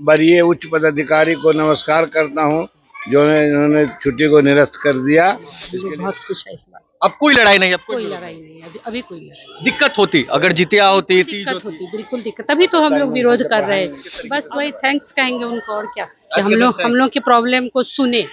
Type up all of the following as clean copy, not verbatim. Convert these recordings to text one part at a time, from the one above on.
वरीय उच्च पदाधिकारी को नमस्कार करता हूँ जो इन्होंने छुट्टी को निरस्त कर दिया। बहुत खुश है इस बात। अब कोई लड़ाई नहीं, अब कोई लड़ाई नहीं, अभी कोई लड़ाई नहीं। दिक्कत होती अगर जितिया होती, तीज दिक्कत होती, बिल्कुल दिक्कत, तभी तो हम लोग विरोध कर रहे हैं। बस वही थैंक्स कहेंगे उनको, और क्या कि हम लोग की प्रॉब्लम को सुने।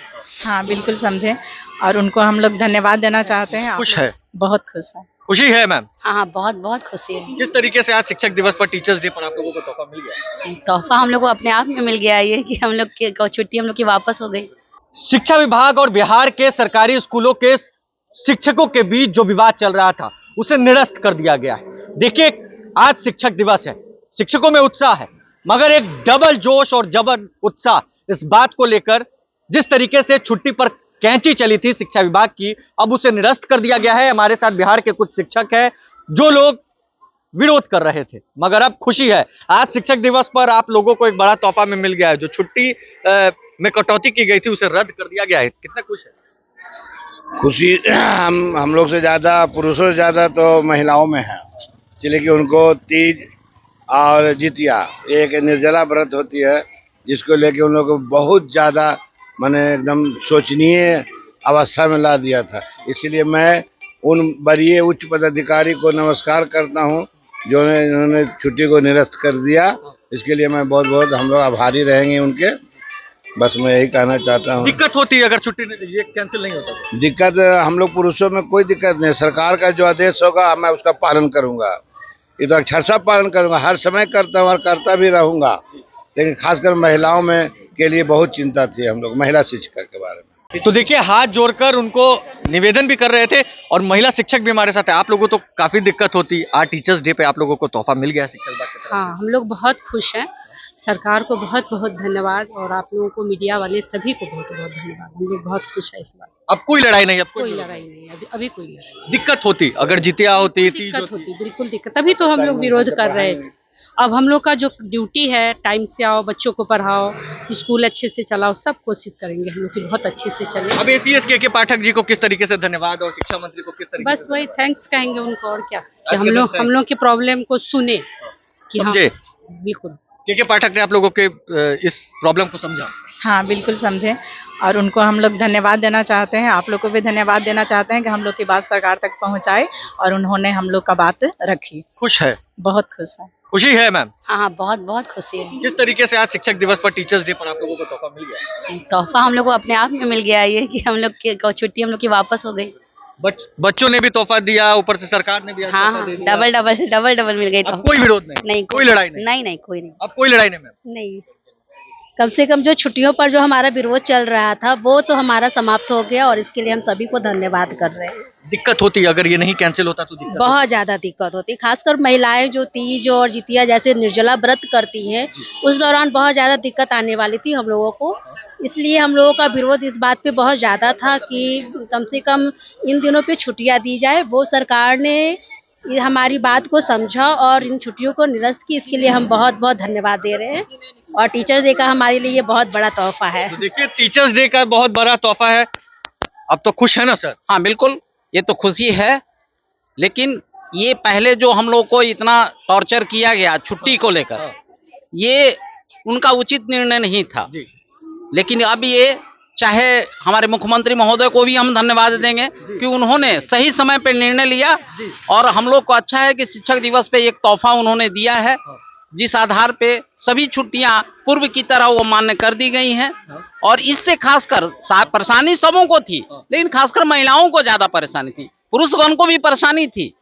हाँ बिल्कुल समझे, और उनको हम लोग धन्यवाद देना चाहते हैं। खुश है, बहुत खुश है। खुशी है मैम। हाँ हाँ, बहुत बहुत खुशी है। किस तरीके से आज शिक्षक दिवस पर, टीचर्स डे पर आप लोगों को तोहफा मिल गया? तोहफा हम लोग को अपने आप में मिल गया, ये कि हम लोग की छुट्टी हम लोग की वापस हो गई। शिक्षा विभाग और बिहार के सरकारी स्कूलों के शिक्षकों के बीच जो विवाद चल रहा था उसे निरस्त कर दिया गया है। देखिए, आज शिक्षक दिवस है, शिक्षकों में उत्साह है, मगर एक डबल जोश और जबर उत्साह इस बात को लेकर, जिस तरीके से छुट्टी पर कैंची चली थी शिक्षा विभाग की, अब उसे निरस्त कर दिया गया है। हमारे साथ बिहार के कुछ शिक्षक हैं जो लोग विरोध कर रहे थे, मगर अब खुशी है। आज शिक्षक दिवस पर आप लोगों को एक बड़ा तोहफा में मिल गया है। जो छुट्टी में कटौती की गई थी उसे रद्द कर दिया गया है। कितना खुश है? खुशी हम लोग से ज्यादा, पुरुषों से ज्यादा तो महिलाओं में है, इसलिए कि उनको तीज और जितिया एक निर्जला व्रत होती है, जिसको लेके उन लोगों को बहुत ज्यादा मैंने एकदम सोचनीय अवस्था में ला दिया था। इसलिए मैं उन वरीय उच्च पदाधिकारी को नमस्कार करता हूं जो इन्होंने छुट्टी को निरस्त कर दिया। इसके लिए मैं बहुत बहुत हम लोग आभारी रहेंगे उनके। बस मैं यही कहना चाहता हूँ। दिक्कत होती है अगर छुट्टी ये कैंसिल नहीं होता? दिक्कत हम लोग पुरुषों में कोई दिक्कत नहीं, सरकार का जो आदेश होगा मैं उसका पालन करूंगा, ये तो अक्षरशः पालन करूंगा, हर समय करता हूँ और करता भी रहूंगा। लेकिन खासकर महिलाओं में के लिए बहुत चिंता थी हम लोग, महिला शिक्षिका के बारे में। तो देखिए, हाथ जोड़कर उनको निवेदन भी कर रहे थे, और महिला शिक्षक भी हमारे साथ है। आप लोगों को तो काफी दिक्कत होती, आज टीचर्स डे पे आप लोगों को तोहफा मिल गया शिक्षा विभाग की तरफ से। हाँ, हम लोग बहुत खुश हैं। सरकार को बहुत बहुत धन्यवाद, और आप लोगों को, मीडिया वाले सभी को बहुत बहुत धन्यवाद। हम लोग बहुत खुश है इस बात। अब कोई लड़ाई नहीं, अब कोई लड़ाई नहीं, अभी कोई लड़ाई नहीं। दिक्कत होती अगर जितिया होती, तीज दिक्कत होती, बिल्कुल दिक्कत, तभी तो हम लोग विरोध कर रहे हैं। अब हम लोग का जो ड्यूटी है, टाइम से आओ, बच्चों को पढ़ाओ, स्कूल अच्छे से चलाओ, सब कोशिश करेंगे हम लोग की बहुत अच्छे से चले। अब एसीएस के पाठक जी को किस तरीके से धन्यवाद, और शिक्षा मंत्री को किस तरीके बस वही थैंक्स कहेंगे उनको, और क्या कि हम लोग की प्रॉब्लम को सुने कि हाँ बिल्कुल। के पाठक ने आप लोगों के इस प्रॉब्लम को समझा? हाँ बिल्कुल समझे, और उनको हम लोग धन्यवाद देना चाहते हैं। आप लोग को भी धन्यवाद देना चाहते हैं कि हम लोग की बात सरकार तक पहुंचाए, और उन्होंने हम लोग का बात रखी। खुश है, बहुत खुश है। खुशी है मैम। हाँ हाँ, बहुत बहुत खुशी है। किस तरीके से आज शिक्षक दिवस पर, टीचर्स डे पर आप लोगों को तोहफा मिल गया? तोहफा हम लोग को अपने आप में मिल गया, ये कि हम लोग की छुट्टी हम लोग की वापस हो गई। बच्चों ने भी तोहफा दिया, ऊपर से सरकार ने भी आज हाँ तोहफा हाँ, दे दिया। डबल मिल गई। अब कोई विरोध नहीं, नहीं, कोई लड़ाई नहीं, नहीं कोई नहीं। अब कोई लड़ाई नहीं मैम। नहीं, कम से कम जो छुट्टियों पर जो हमारा विरोध चल रहा था वो तो हमारा समाप्त हो गया, और इसके लिए हम सभी को धन्यवाद कर रहे हैं। दिक्कत होती अगर ये नहीं कैंसिल होता तो दिक्कत बहुत ज्यादा दिक्कत होती, खासकर महिलाएं जो तीज और जितिया जैसे निर्जला व्रत करती हैं, उस दौरान बहुत ज्यादा दिक्कत आने वाली थी हम लोगों को। इसलिए हम लोगों का विरोध इस बात पे बहुत ज्यादा था कि कम से कम इन दिनों पे छुट्टियां दी जाए। वो सरकार ने हमारी बात को समझा और इन छुट्टियों को निरस्त की, इसके लिए हम बहुत बहुत धन्यवाद दे रहे हैं। और टीचर्स डे का हमारे लिए ये बहुत बड़ा तोहफा है। तो देखिए, टीचर्स डे का बहुत बड़ा तोहफा है। अब तो खुश है ना सर? हाँ बिल्कुल, ये तो खुशी है, लेकिन ये पहले जो हम लोग को इतना टॉर्चर किया गया छुट्टी को लेकर, ये उनका उचित निर्णय नहीं था। लेकिन अब ये, चाहे हमारे मुख्यमंत्री महोदय को भी हम धन्यवाद देंगे कि उन्होंने सही समय पर निर्णय लिया, और हम लोग को अच्छा है कि शिक्षक दिवस पे एक तोहफा उन्होंने दिया है, जिस आधार पे सभी छुट्टियां पूर्व की तरह वो मान्य कर दी गई हैं। और इससे खासकर परेशानी सबों को थी, लेकिन खासकर महिलाओं को ज्यादा परेशानी थी। पुरुषगण को भी परेशानी थी,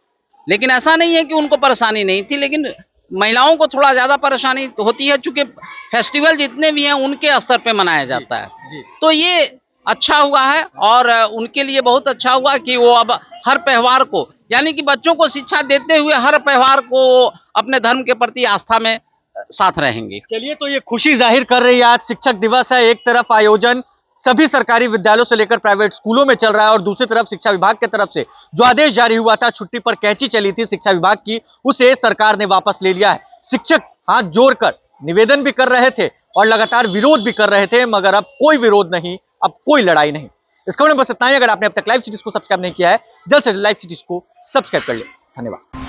लेकिन ऐसा नहीं है कि उनको परेशानी नहीं थी, लेकिन महिलाओं को थोड़ा ज्यादा परेशानी होती है, चूंकि फेस्टिवल जितने भी हैं उनके स्तर पे मनाया जाता है। तो ये अच्छा हुआ है, और उनके लिए बहुत अच्छा हुआ कि वो अब हर त्योहार को, यानी कि बच्चों को शिक्षा देते हुए हर त्योहार को अपने धर्म के प्रति आस्था में साथ रहेंगे। चलिए, तो ये खुशी जाहिर कर रही है। आज शिक्षक दिवस है, एक तरफ आयोजन सभी सरकारी विद्यालयों से लेकर प्राइवेट स्कूलों में चल रहा है, और दूसरी तरफ शिक्षा विभाग की तरफ से जो आदेश जारी हुआ था, छुट्टी पर कैंची चली थी शिक्षा विभाग की, उसे सरकार ने वापस ले लिया है। शिक्षक हाथ जोड़कर निवेदन भी कर रहे थे और लगातार विरोध भी कर रहे थे, मगर अब कोई विरोध नहीं, अब कोई लड़ाई नहीं। इस खबर में बस इतना ही। अगर आपने अब तक लाइव सिटीज को सब्सक्राइब नहीं किया है, जल्द से जल्द लाइव सिटीज को सब्सक्राइब कर ले। धन्यवाद।